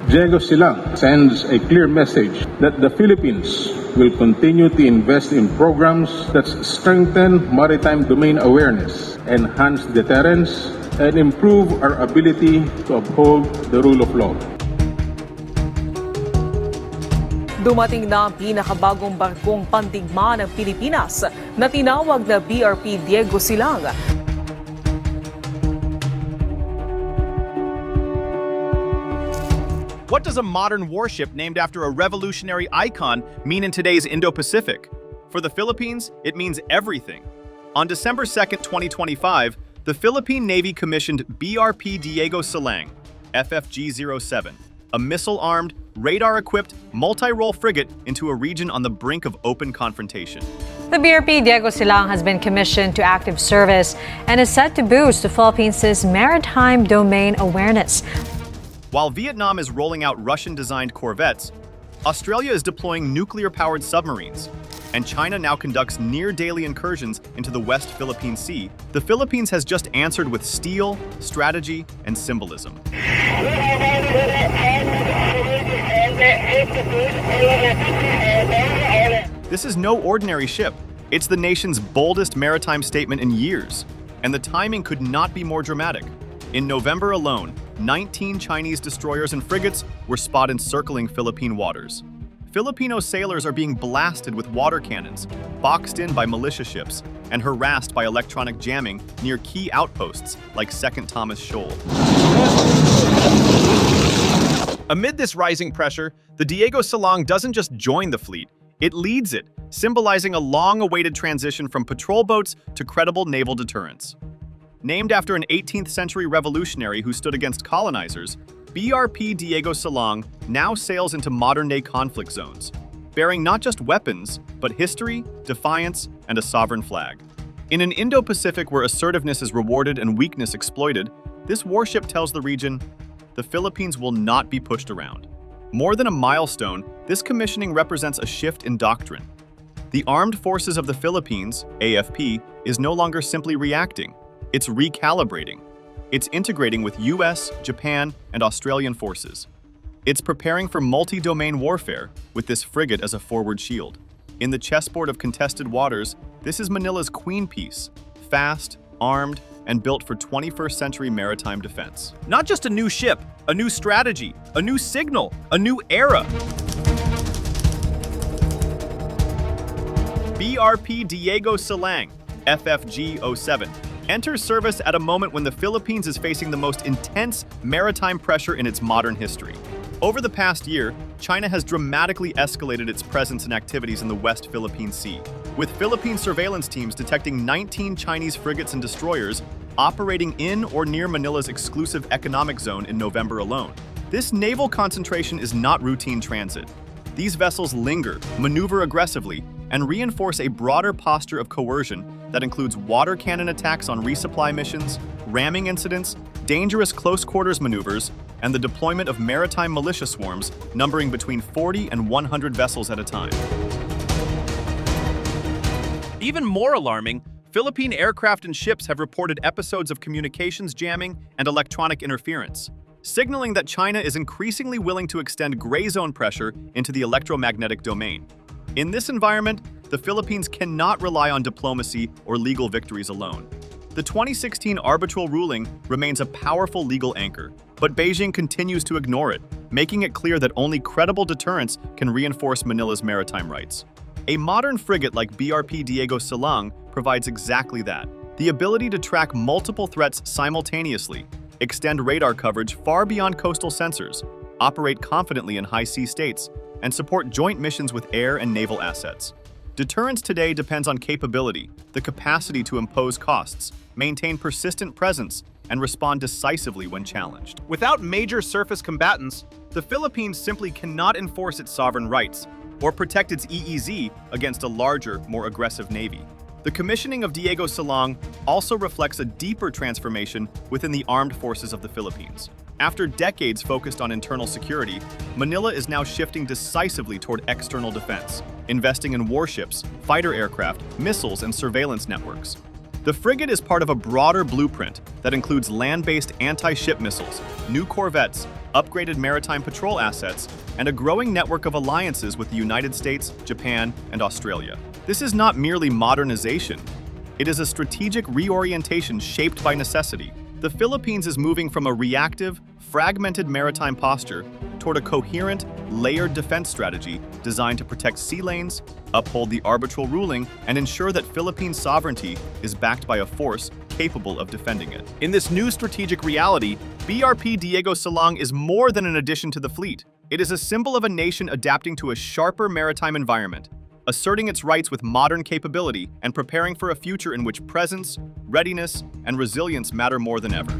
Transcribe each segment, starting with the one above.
Diego Silang sends a clear message that the Philippines will continue to invest in programs that strengthen maritime domain awareness, enhance deterrence, and improve our ability to uphold the rule of law. Dumating na ang pinakabagong barkong pandigma ng Pilipinas na tinawag na BRP Diego Silang. What does a modern warship named after a revolutionary icon mean in today's Indo-Pacific? For the Philippines, it means everything. On December 2nd, 2025, the Philippine Navy commissioned BRP Diego Silang, FFG-07, a missile-armed, radar-equipped, multi-role frigate into a region on the brink of open confrontation. The BRP Diego Silang has been commissioned to active service and is set to boost the Philippines' maritime domain awareness. While Vietnam is rolling out Russian-designed corvettes, Australia is deploying nuclear-powered submarines, and China now conducts near-daily incursions into the West Philippine Sea. The Philippines has just answered with steel, strategy, and symbolism. This is no ordinary ship. It's the nation's boldest maritime statement in years, and the timing could not be more dramatic. In November alone, 19 Chinese destroyers and frigates were spotted circling Philippine waters. Filipino sailors are being blasted with water cannons, boxed in by militia ships, and harassed by electronic jamming near key outposts like 2nd Thomas Shoal. Amid this rising pressure, the Diego Silang doesn't just join the fleet, it leads it, symbolizing a long-awaited transition from patrol boats to credible naval deterrence. Named after an 18th century revolutionary who stood against colonizers, BRP Diego Silang now sails into modern-day conflict zones, bearing not just weapons, but history, defiance, and a sovereign flag. In an Indo-Pacific where assertiveness is rewarded and weakness exploited, this warship tells the region, the Philippines will not be pushed around. More than a milestone, this commissioning represents a shift in doctrine. The Armed Forces of the Philippines, AFP, is no longer simply reacting. It's recalibrating. It's integrating with US, Japan, and Australian forces. It's preparing for multi-domain warfare with this frigate as a forward shield. In the chessboard of contested waters, this is Manila's queen piece, fast, armed, and built for 21st century maritime defense. Not just a new ship, a new strategy, a new signal, a new era. BRP Diego Silang, FFG-07, enters service at a moment when the Philippines is facing the most intense maritime pressure in its modern history. Over the past year, China has dramatically escalated its presence and activities in the West Philippine Sea, with Philippine surveillance teams detecting 19 Chinese frigates and destroyers operating in or near Manila's exclusive economic zone in November alone. This naval concentration is not routine transit. These vessels linger, maneuver aggressively, and reinforce a broader posture of coercion that includes water cannon attacks on resupply missions, ramming incidents, dangerous close-quarters maneuvers, and the deployment of maritime militia swarms numbering between 40 and 100 vessels at a time. Even more alarming, Philippine aircraft and ships have reported episodes of communications jamming and electronic interference, signaling that China is increasingly willing to extend gray zone pressure into the electromagnetic domain. In this environment, the Philippines cannot rely on diplomacy or legal victories alone. The 2016 arbitral ruling remains a powerful legal anchor, but Beijing continues to ignore it, making it clear that only credible deterrence can reinforce Manila's maritime rights. A modern frigate like BRP Diego Silang provides exactly that: the ability to track multiple threats simultaneously, extend radar coverage far beyond coastal sensors, operate confidently in high-sea states, and support joint missions with air and naval assets. Deterrence today depends on capability, the capacity to impose costs, maintain persistent presence, and respond decisively when challenged. Without major surface combatants, the Philippines simply cannot enforce its sovereign rights or protect its EEZ against a larger, more aggressive navy. The commissioning of Diego Silang also reflects a deeper transformation within the armed forces of the Philippines. After decades focused on internal security, Manila is now shifting decisively toward external defense, investing in warships, fighter aircraft, missiles, and surveillance networks. The frigate is part of a broader blueprint that includes land-based anti-ship missiles, new corvettes, upgraded maritime patrol assets, and a growing network of alliances with the United States, Japan, and Australia. This is not merely modernization. It is a strategic reorientation shaped by necessity. The Philippines is moving from a reactive, fragmented maritime posture toward a coherent, layered defense strategy designed to protect sea lanes, uphold the arbitral ruling, and ensure that Philippine sovereignty is backed by a force capable of defending it. In this new strategic reality, BRP Diego Silang is more than an addition to the fleet. It is a symbol of a nation adapting to a sharper maritime environment, asserting its rights with modern capability, and preparing for a future in which presence, readiness, and resilience matter more than ever.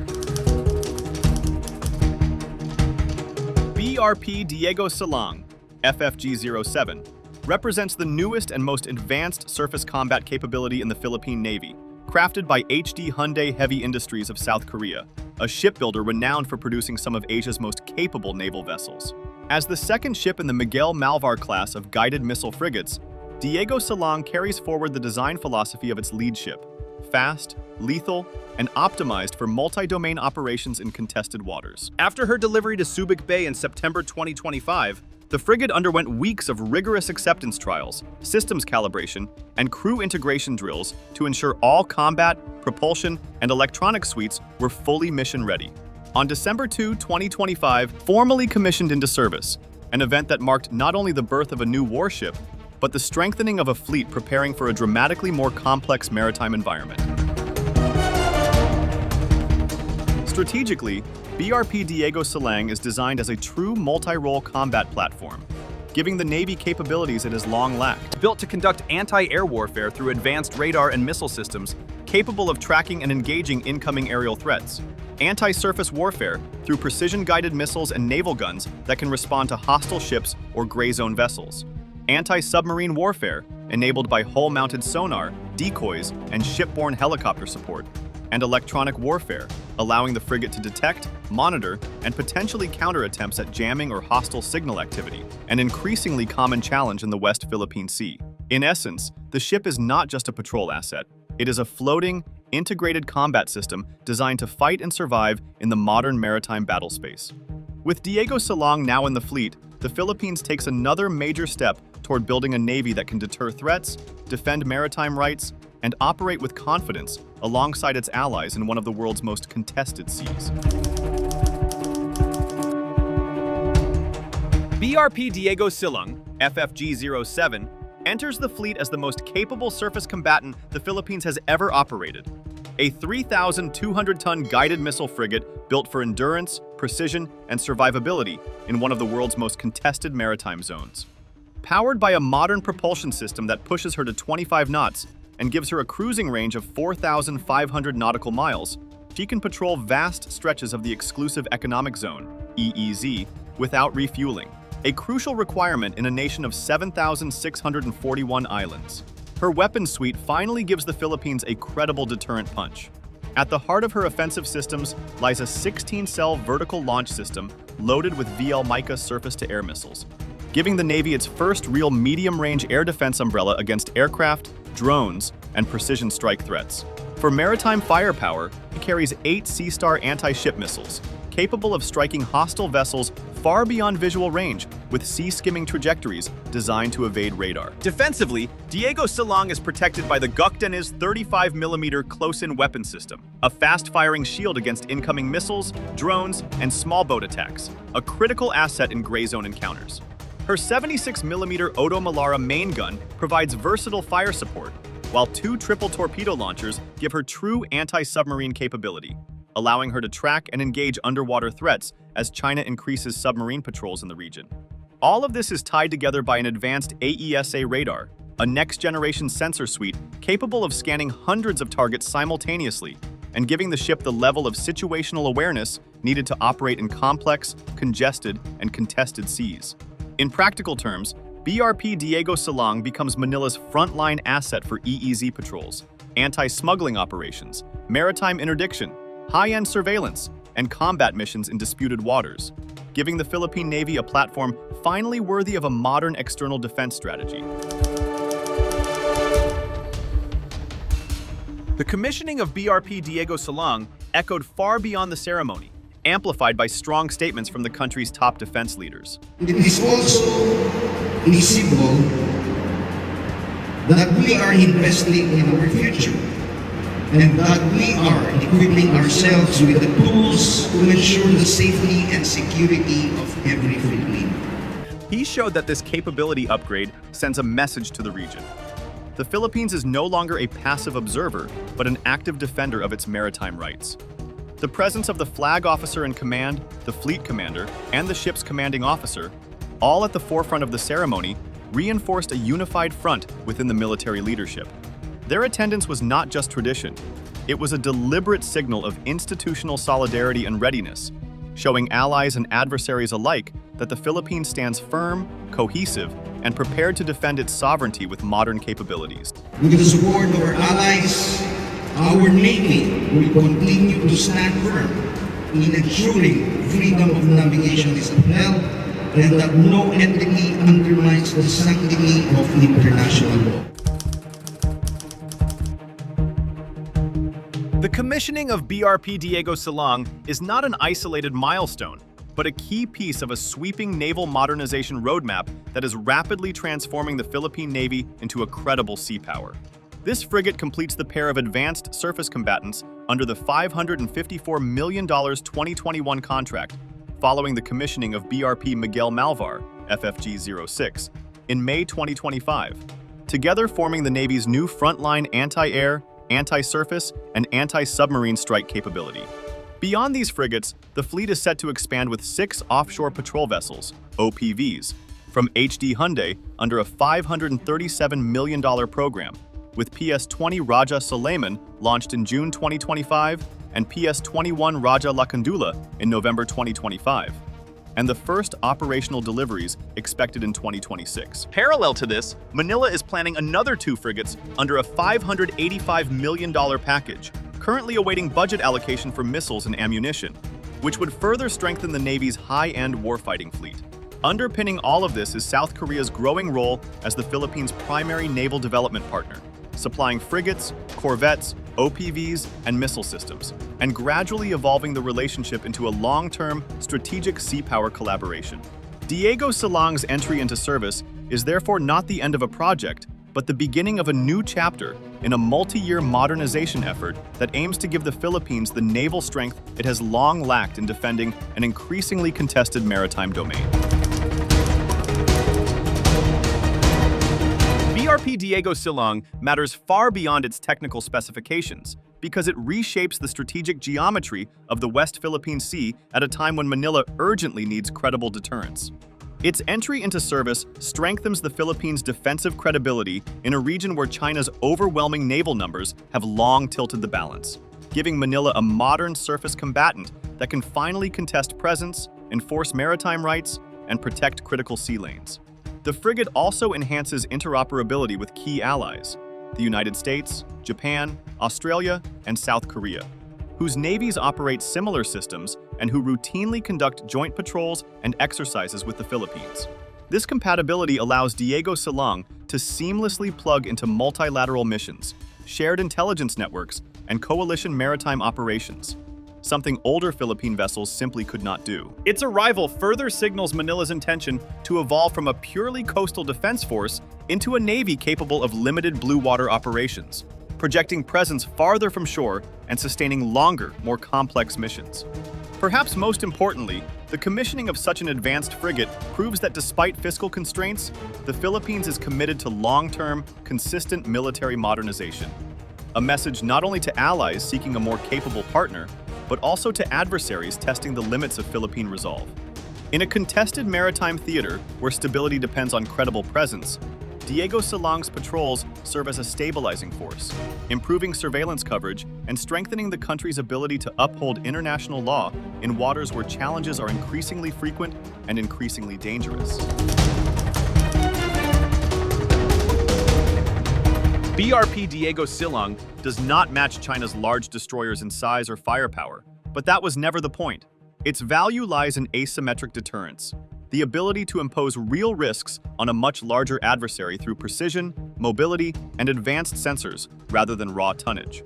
BRP Diego Silang, FFG-07, represents the newest and most advanced surface combat capability in the Philippine Navy, crafted by HD Hyundai Heavy Industries of South Korea, a shipbuilder renowned for producing some of Asia's most capable naval vessels. As the second ship in the Miguel Malvar class of guided missile frigates, Diego Silang carries forward the design philosophy of its lead ship: fast, lethal, and optimized for multi-domain operations in contested waters. After her delivery to Subic Bay in September 2025, the frigate underwent weeks of rigorous acceptance trials, systems calibration, and crew integration drills to ensure all combat, propulsion, and electronic suites were fully mission-ready. On December 2, 2025, formally commissioned into service, an event that marked not only the birth of a new warship, but the strengthening of a fleet preparing for a dramatically more complex maritime environment. Strategically, BRP Diego Silang is designed as a true multi-role combat platform, giving the Navy capabilities it has long lacked. Built to conduct anti-air warfare through advanced radar and missile systems capable of tracking and engaging incoming aerial threats, anti-surface warfare through precision-guided missiles and naval guns that can respond to hostile ships or gray zone vessels, anti-submarine warfare enabled by hull-mounted sonar, decoys, and shipborne helicopter support, and electronic warfare, allowing the frigate to detect, monitor, and potentially counter attempts at jamming or hostile signal activity, an increasingly common challenge in the West Philippine Sea. In essence, the ship is not just a patrol asset. It is a floating, integrated combat system designed to fight and survive in the modern maritime battle space. With Diego Silang now in the fleet, the Philippines takes another major step toward building a navy that can deter threats, defend maritime rights, and operate with confidence alongside its allies in one of the world's most contested seas. BRP Diego Silang, FFG-07, enters the fleet as the most capable surface combatant the Philippines has ever operated. A 3,200-ton guided missile frigate built for endurance, precision, and survivability in one of the world's most contested maritime zones. Powered by a modern propulsion system that pushes her to 25 knots and gives her a cruising range of 4,500 nautical miles, she can patrol vast stretches of the exclusive economic zone, EEZ, without refueling, a crucial requirement in a nation of 7,641 islands. Her weapon suite finally gives the Philippines a credible deterrent punch. At the heart of her offensive systems lies a 16-cell vertical launch system loaded with VL Mica surface-to-air missiles, giving the Navy its first real medium-range air defense umbrella against aircraft, drones, and precision strike threats. For maritime firepower, it carries 8 Sea Star anti-ship missiles, capable of striking hostile vessels far beyond visual range with sea-skimming trajectories designed to evade radar. Defensively, Diego Silang is protected by the Gukdeniz 35mm close-in weapon system, a fast-firing shield against incoming missiles, drones, and small boat attacks, a critical asset in gray zone encounters. Her 76mm Odo Malara main gun provides versatile fire support, while 2 triple torpedo launchers give her true anti-submarine capability, allowing her to track and engage underwater threats as China increases submarine patrols in the region. All of this is tied together by an advanced AESA radar, a next-generation sensor suite capable of scanning hundreds of targets simultaneously and giving the ship the level of situational awareness needed to operate in complex, congested, and contested seas. In practical terms, BRP Diego Silang becomes Manila's frontline asset for EEZ patrols, anti-smuggling operations, maritime interdiction, high-end surveillance, and combat missions in disputed waters, giving the Philippine Navy a platform finally worthy of a modern external defense strategy. The commissioning of BRP Diego Silang echoed far beyond the ceremony, amplified by strong statements from the country's top defense leaders. It is also a symbol that we are investing in our future and that we are equipping ourselves with the tools to ensure the safety and security of every Filipino. He showed that this capability upgrade sends a message to the region. The Philippines is no longer a passive observer, but an active defender of its maritime rights. The presence of the flag officer in command, the fleet commander, and the ship's commanding officer, all at the forefront of the ceremony, reinforced a unified front within the military leadership. Their attendance was not just tradition. It was a deliberate signal of institutional solidarity and readiness, showing allies and adversaries alike that the Philippines stands firm, cohesive, and prepared to defend its sovereignty with modern capabilities. With the support of our allies, our Navy will continue to stand firm in ensuring freedom of navigation is upheld and that no entity undermines the sanctity of international law. The commissioning of BRP Diego Silang is not an isolated milestone, but a key piece of a sweeping naval modernization roadmap that is rapidly transforming the Philippine Navy into a credible sea power. This frigate completes the pair of advanced surface combatants under the $554 million 2021 contract, following the commissioning of BRP Miguel Malvar, FFG-06, in May 2025, together forming the Navy's new frontline anti-air, anti-surface, and anti-submarine strike capability. Beyond these frigates, the fleet is set to expand with 6 offshore patrol vessels, OPVs, from HD Hyundai under a $537 million program, with PS-20 Raja Sulaiman launched in June 2025 and PS-21 Raja Lakandula in November 2025, and the first operational deliveries expected in 2026. Parallel to this, Manila is planning another 2 frigates under a $585 million package, currently awaiting budget allocation for missiles and ammunition, which would further strengthen the Navy's high-end warfighting fleet. Underpinning all of this is South Korea's growing role as the Philippines' primary naval development partner, supplying frigates, corvettes, OPVs, and missile systems, and gradually evolving the relationship into a long-term strategic sea power collaboration. Diego Silang's entry into service is therefore not the end of a project, but the beginning of a new chapter in a multi-year modernization effort that aims to give the Philippines the naval strength it has long lacked in defending an increasingly contested maritime domain. BRP Diego Silang matters far beyond its technical specifications because it reshapes the strategic geometry of the West Philippine Sea at a time when Manila urgently needs credible deterrence. Its entry into service strengthens the Philippines' defensive credibility in a region where China's overwhelming naval numbers have long tilted the balance, giving Manila a modern surface combatant that can finally contest presence, enforce maritime rights, and protect critical sea lanes. The frigate also enhances interoperability with key allies, the United States, Japan, Australia, and South Korea, whose navies operate similar systems and who routinely conduct joint patrols and exercises with the Philippines. This compatibility allows Diego Silang to seamlessly plug into multilateral missions, shared intelligence networks, and coalition maritime operations, something older Philippine vessels simply could not do. Its arrival further signals Manila's intention to evolve from a purely coastal defense force into a navy capable of limited blue water operations, projecting presence farther from shore and sustaining longer, more complex missions. Perhaps most importantly, the commissioning of such an advanced frigate proves that despite fiscal constraints, the Philippines is committed to long-term, consistent military modernization. A message not only to allies seeking a more capable partner, but also to adversaries testing the limits of Philippine resolve. In a contested maritime theater where stability depends on credible presence, Diego Silang's patrols serve as a stabilizing force, improving surveillance coverage and strengthening the country's ability to uphold international law in waters where challenges are increasingly frequent and increasingly dangerous. BRP Diego Silang does not match China's large destroyers in size or firepower, but that was never the point. Its value lies in asymmetric deterrence, the ability to impose real risks on a much larger adversary through precision, mobility, and advanced sensors rather than raw tonnage.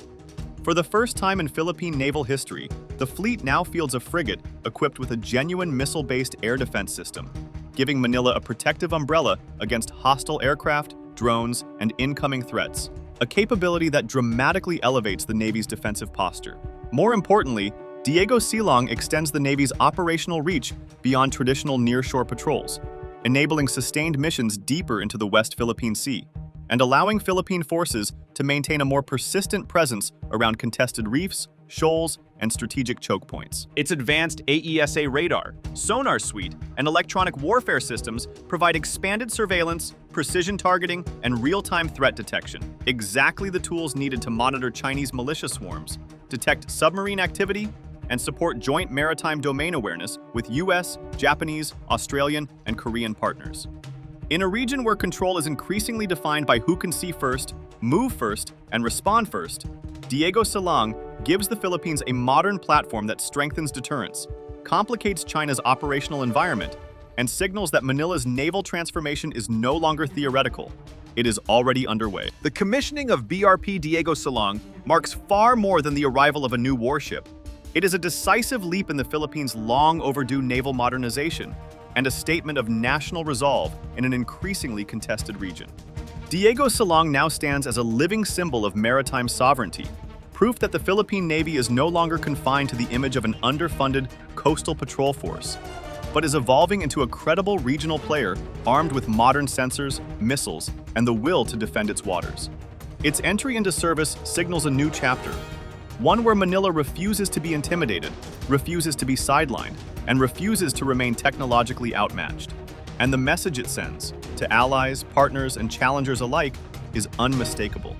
For the first time in Philippine naval history, The fleet now fields a frigate equipped with a genuine missile-based air defense system, giving Manila a protective umbrella against hostile aircraft, drones, and incoming threats, a capability that dramatically elevates the Navy's defensive posture. More importantly, Diego Silang extends the Navy's operational reach beyond traditional nearshore patrols, enabling sustained missions deeper into the West Philippine Sea, and allowing Philippine forces to maintain a more persistent presence around contested reefs, shoals, and strategic choke points. Its advanced AESA radar, sonar suite, and electronic warfare systems provide expanded surveillance, precision targeting, and real-time threat detection, exactly the tools needed to monitor Chinese militia swarms, detect submarine activity, and support joint maritime domain awareness with US, Japanese, Australian, and Korean partners. In a region where control is increasingly defined by who can see first, move first, and respond first, Diego Silang gives the Philippines a modern platform that strengthens deterrence, complicates China's operational environment, and signals that Manila's naval transformation is no longer theoretical. It is already underway. The commissioning of BRP Diego Silang marks far more than the arrival of a new warship. It is a decisive leap in the Philippines' long overdue naval modernization and a statement of national resolve in an increasingly contested region. Diego Silang now stands as a living symbol of maritime sovereignty, proof that the Philippine Navy is no longer confined to the image of an underfunded coastal patrol force, but is evolving into a credible regional player armed with modern sensors, missiles, and the will to defend its waters. Its entry into service signals a new chapter, one where Manila refuses to be intimidated, refuses to be sidelined, and refuses to remain technologically outmatched. And the message it sends, to allies, partners, and challengers alike, is unmistakable.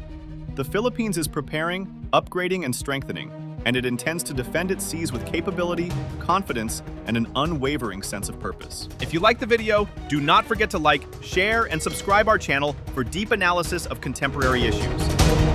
The Philippines is preparing, upgrading, and strengthening, and it intends to defend its seas with capability, confidence, and an unwavering sense of purpose. If you liked the video, do not forget to like, share, and subscribe our channel for deep analysis of contemporary issues.